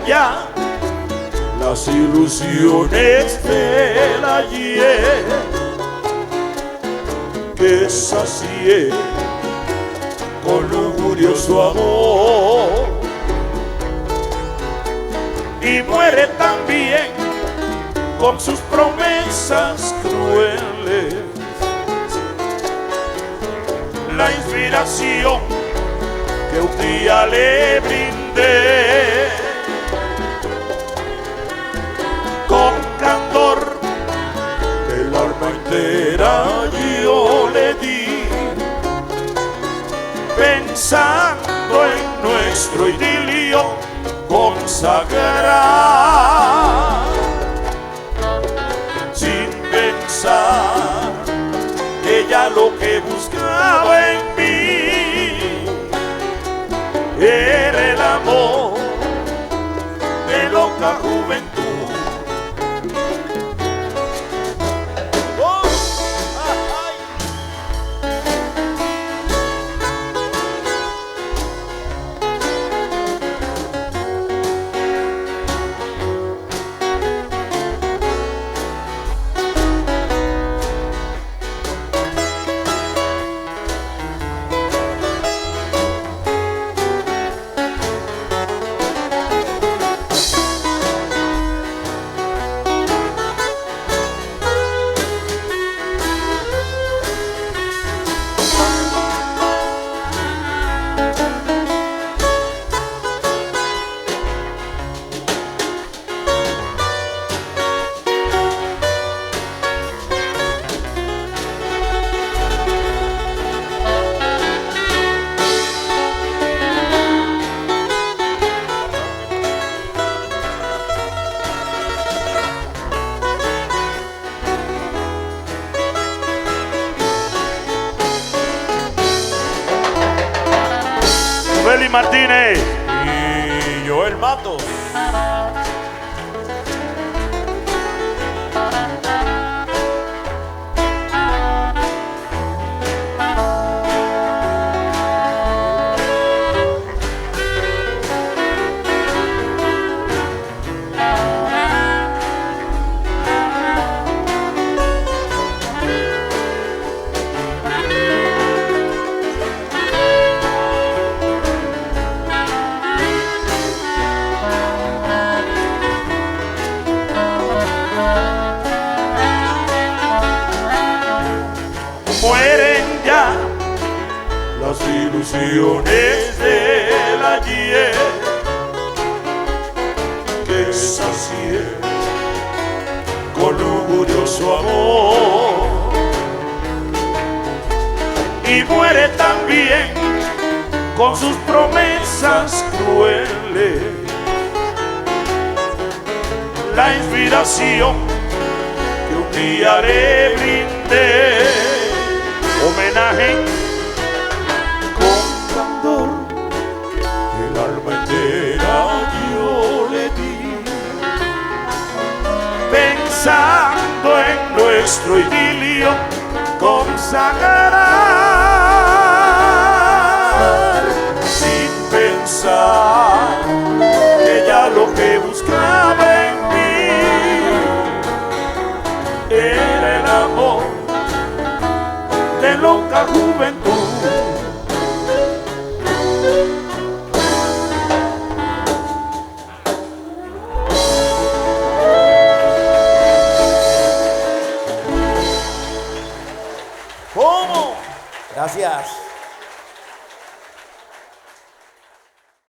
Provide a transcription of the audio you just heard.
ya las ilusiones del ayer, que sacié con lujurioso amor, y muere también con sus promesas crueles. La inspiración que un día le brindé, con candor del alma entera yo le di, pensando en nuestro idilio consagrar, sin pensar ella lo que buscaba en mí era el amor de loca juventud. Feli Martínez y Joel Matos. Mueren ya las ilusiones del ayer, que sacié con lujurioso amor, y muere también con sus promesas crueles. La inspiración que un día le brindé, homenaje con candor el alma entera yo le di, pensando en nuestro idilio consagrar, sin pensar ella lo que buscaba en mí era el amor de loca juventud. ¿Cómo? Gracias.